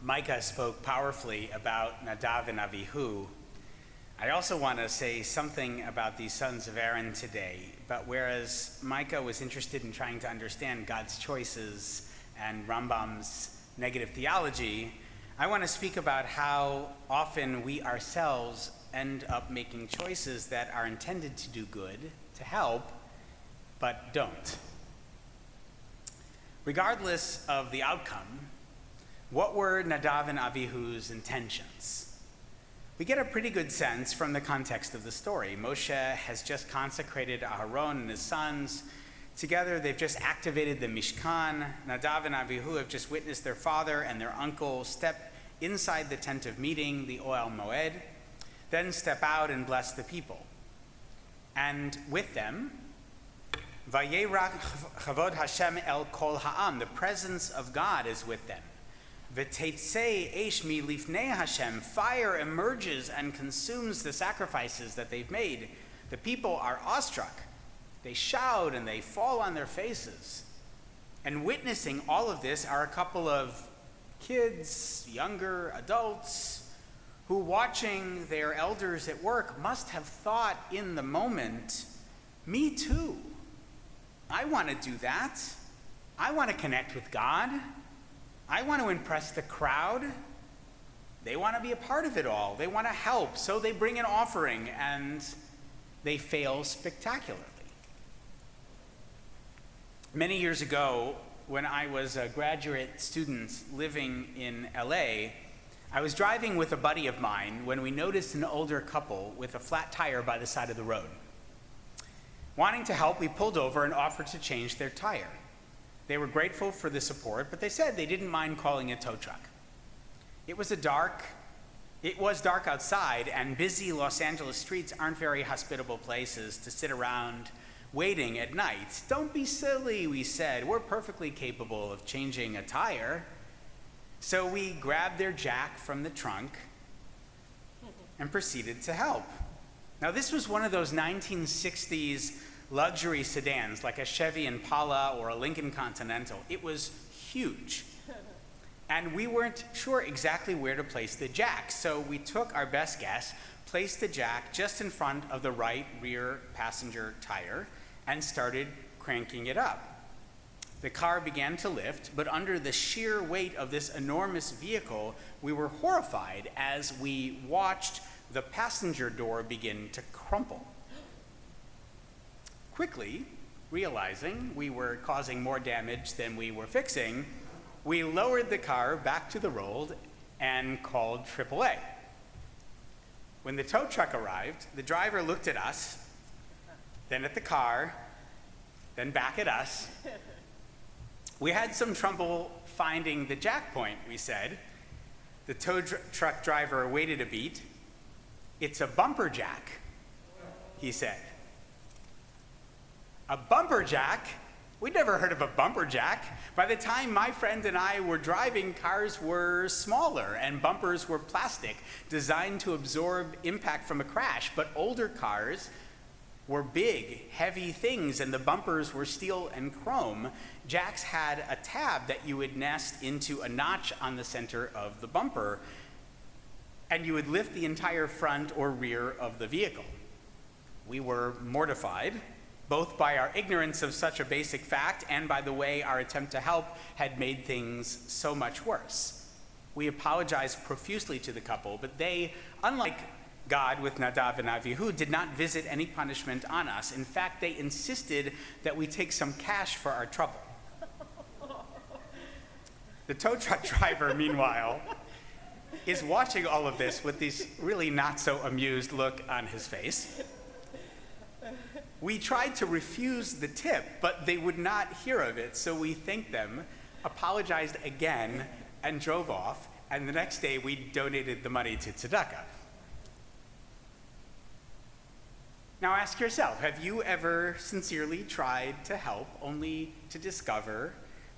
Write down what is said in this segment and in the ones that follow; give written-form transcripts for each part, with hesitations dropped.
Micah spoke powerfully about Nadav and Avihu. I also want to say something about these sons of Aaron today, but whereas Micah was interested in trying to understand God's choices and Rambam's negative theology, I want to speak about how often we ourselves end up making choices that are intended to do good, to help, but don't. Regardless of the outcome, what were Nadav and Avihu's intentions? We get a pretty good sense from the context of the story. Moshe has just consecrated Aharon and his sons. Together, they've just activated the Mishkan. Nadav and Avihu have just witnessed their father and their uncle step inside the tent of meeting, the Ohel Moed, then step out and bless the people. And with them, Vayerach Chavod Hashem el kol ha'am, the presence of God is with them. V'teitzei eish mi lifnei Hashem, fire emerges and consumes the sacrifices that they've made. The people are awestruck. They shout and they fall on their faces. And witnessing all of this are a couple of kids, younger adults, who watching their elders at work must have thought in the moment, me too. I want to do that. I want to connect with God. I want to impress the crowd. They want to be a part of it all. They want to help. So they bring an offering and they fail spectacularly. Many years ago, when I was a graduate student living in LA, I was driving with a buddy of mine when we noticed an older couple with a flat tire by the side of the road. Wanting to help, we pulled over and offered to change their tire. They were grateful for the support, but they said they didn't mind calling a tow truck. It was dark outside, and busy Los Angeles streets aren't very hospitable places to sit around waiting at night. Don't be silly, we said. We're perfectly capable of changing a tire. So we grabbed their jack from the trunk and proceeded to help. Now, this was one of those 1960s luxury sedans, like a Chevy Impala or a Lincoln Continental. It was huge. And we weren't sure exactly where to place the jack, so we took our best guess, placed the jack just in front of the right rear passenger tire, and started cranking it up. The car began to lift, but under the sheer weight of this enormous vehicle, we were horrified as we watched the passenger door begin to crumple. Quickly, realizing we were causing more damage than we were fixing, we lowered the car back to the road and called AAA. When the tow truck arrived, the driver looked at us, then at the car, then back at us. We had some trouble finding the jack point, we said. The tow truck driver waited a beat. It's a bumper jack, he said. A bumper jack? We'd never heard of a bumper jack. By the time my friend and I were driving, cars were smaller and bumpers were plastic, designed to absorb impact from a crash. But older cars were big, heavy things, and the bumpers were steel and chrome. Jacks had a tab that you would nest into a notch on the center of the bumper, and you would lift the entire front or rear of the vehicle. We were mortified, both by our ignorance of such a basic fact and by the way our attempt to help had made things so much worse. We apologized profusely to the couple, but they, unlike God with Nadav and Avihu, did not visit any punishment on us. In fact, they insisted that we take some cash for our trouble. The tow truck driver, meanwhile, is watching all of this with this really not so amused look on his face. We tried to refuse the tip, but they would not hear of it, so we thanked them, apologized again, and drove off, and the next day we donated the money to tzedakah. Now ask yourself, have you ever sincerely tried to help only to discover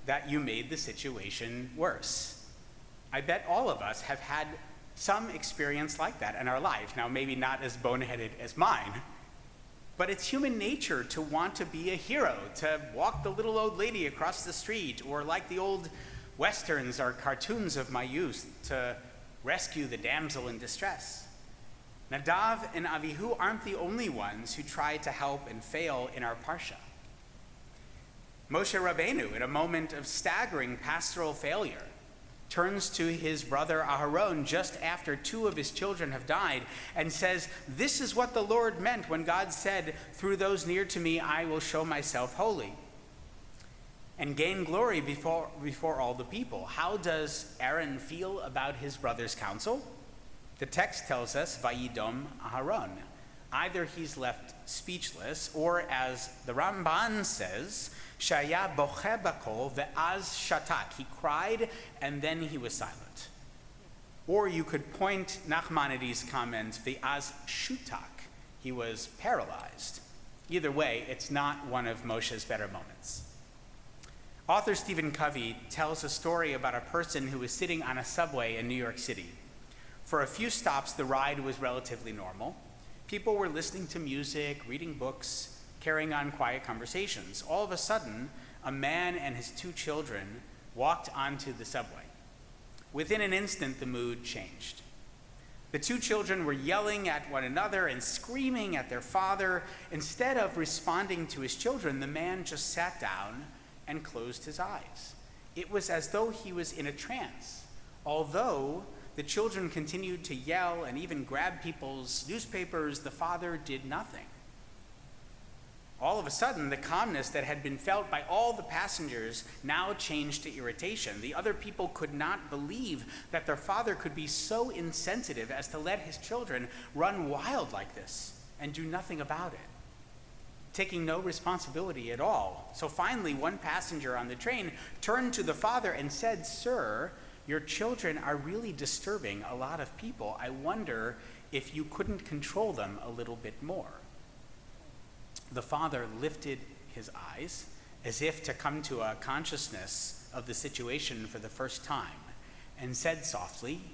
that you made the situation worse? I bet all of us have had some experience like that in our lives. Now, maybe not as boneheaded as mine, but it's human nature to want to be a hero, to walk the little old lady across the street, or like the old Westerns are cartoons of my youth to rescue the damsel in distress. Nadav and Avihu aren't the only ones who try to help and fail in our Parsha. Moshe Rabbeinu, in a moment of staggering pastoral failure, turns to his brother Aharon just after 2 of his children have died and says, "This is what the Lord meant when God said, 'Through those near to me I will show myself holy,' and gain glory before all the people." How does Aaron feel about his brother's counsel? The text tells us, "Vayidom Aharon." Either he's left speechless, or as the Ramban says, "Shaya boche bakol ve'az shatak." He cried and then he was silent. Or you could point Nachmanides' comment, ve'az shutak. He was paralyzed. Either way, it's not one of Moshe's better moments. Author Stephen Covey tells a story about a person who was sitting on a subway in New York City. For a few stops, the ride was relatively normal. People were listening to music, reading books, carrying on quiet conversations. All of a sudden, a man and his 2 children walked onto the subway. Within an instant, the mood changed. The 2 children were yelling at one another and screaming at their father. Instead of responding to his children, the man just sat down and closed his eyes. It was as though he was in a trance. Although the children continued to yell and even grab people's newspapers, the father did nothing. All of a sudden, the calmness that had been felt by all the passengers now changed to irritation. The other people could not believe that their father could be so insensitive as to let his children run wild like this and do nothing about it, taking no responsibility at all. So finally, one passenger on the train turned to the father and said, "Sir, your children are really disturbing a lot of people. I wonder if you couldn't control them a little bit more." The father lifted his eyes as if to come to a consciousness of the situation for the first time and said softly,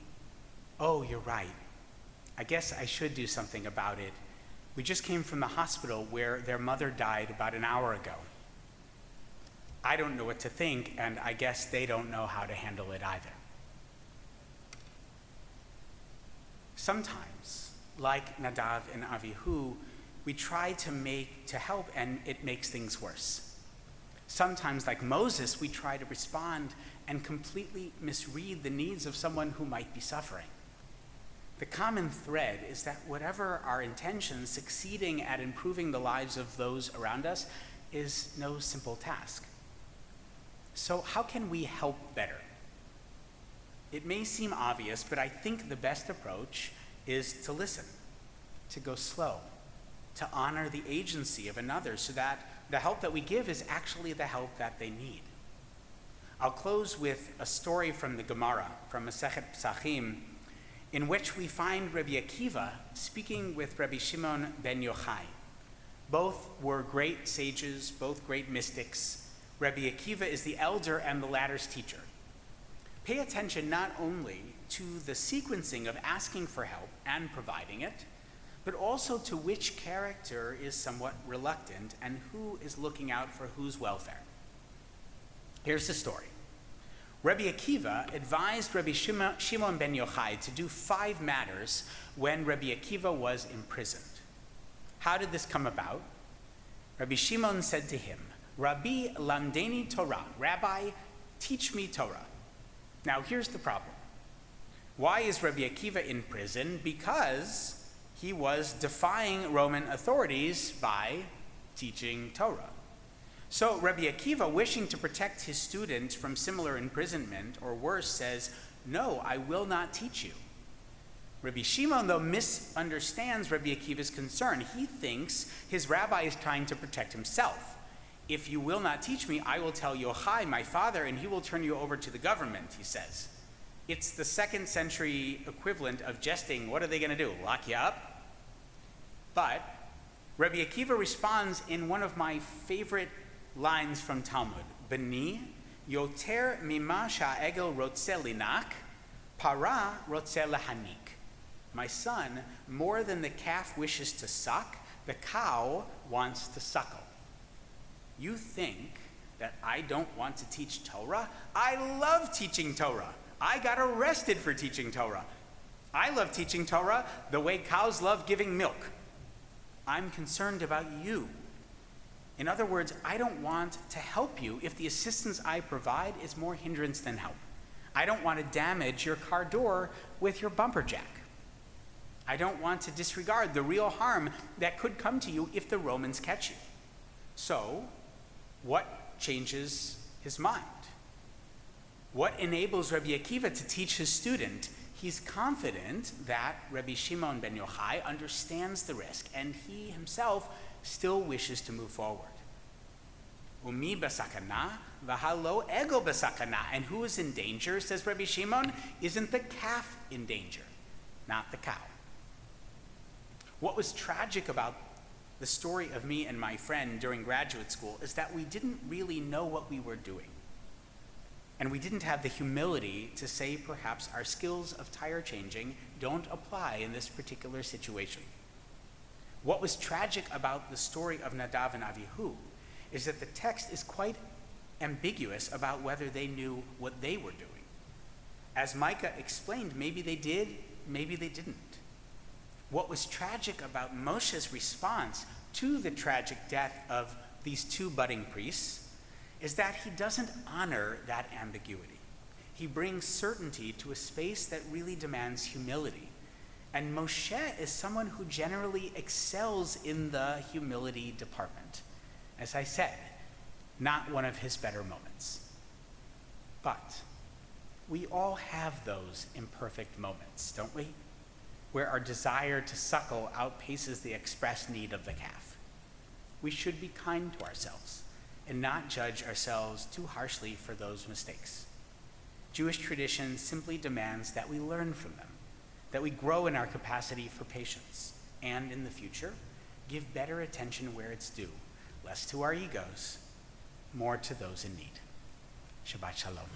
"Oh, you're right. I guess I should do something about it. We just came from the hospital where their mother died about an hour ago. I don't know what to think, and I guess they don't know how to handle it either." Sometimes, like Nadav and Avihu, we try to help and it makes things worse. Sometimes, like Moses, we try to respond and completely misread the needs of someone who might be suffering. The common thread is that whatever our intentions, succeeding at improving the lives of those around us is no simple task. So how can we help better? It may seem obvious, but I think the best approach is to listen, to go slow, to honor the agency of another so that the help that we give is actually the help that they need. I'll close with a story from the Gemara, from Masechet Pesachim, in which we find Rabbi Akiva speaking with Rabbi Shimon ben Yochai. Both were great sages, both great mystics. Rabbi Akiva is the elder and the latter's teacher. Pay attention not only to the sequencing of asking for help and providing it, but also to which character is somewhat reluctant and who is looking out for whose welfare. Here's the story. Rabbi Akiva advised Rabbi Shimon ben Yochai to do 5 matters when Rabbi Akiva was imprisoned. How did this come about? Rabbi Shimon said to him, "Rabbi lamdeni Torah," Rabbi, teach me Torah. Now here's the problem. Why is Rabbi Akiva in prison? Because he was defying Roman authorities by teaching Torah. So Rabbi Akiva, wishing to protect his students from similar imprisonment or worse, says, "No, I will not teach you." Rabbi Shimon, though, misunderstands Rabbi Akiva's concern. He thinks his rabbi is trying to protect himself. "If you will not teach me, I will tell Yochai, my father, and he will turn you over to the government," he says. It's the 2nd century equivalent of jesting. What are they going to do, lock you up? But Rabbi Akiva responds in one of my favorite lines from Talmud. "Bani, yoter mima sha'egel rotze linak, para rotze lahanik." My son, more than the calf wishes to suck, the cow wants to suckle. You think that I don't want to teach Torah? I love teaching Torah. I got arrested for teaching Torah. I love teaching Torah the way cows love giving milk. I'm concerned about you. In other words, I don't want to help you if the assistance I provide is more hindrance than help. I don't want to damage your car door with your bumper jack. I don't want to disregard the real harm that could come to you if the Romans catch you. So, what changes his mind? What enables Rabbi Akiva to teach his student? He's confident that Rabbi Shimon ben Yochai understands the risk, and he himself still wishes to move forward. Umi basakana, v'halo ego basakana. And who is in danger, says Rabbi Shimon? Isn't the calf in danger, not the cow. What was tragic about the story of me and my friend during graduate school is that we didn't really know what we were doing. And we didn't have the humility to say perhaps our skills of tire changing don't apply in this particular situation. What was tragic about the story of Nadav and Avihu is that the text is quite ambiguous about whether they knew what they were doing. As Micah explained, maybe they did, maybe they didn't. What was tragic about Moshe's response to the tragic death of these two budding priests is that he doesn't honor that ambiguity. He brings certainty to a space that really demands humility. And Moshe is someone who generally excels in the humility department. As I said, not one of his better moments. But we all have those imperfect moments, don't we? Where our desire to suckle outpaces the express need of the calf. We should be kind to ourselves and not judge ourselves too harshly for those mistakes. Jewish tradition simply demands that we learn from them, that we grow in our capacity for patience, and in the future, give better attention where it's due, less to our egos, more to those in need. Shabbat Shalom.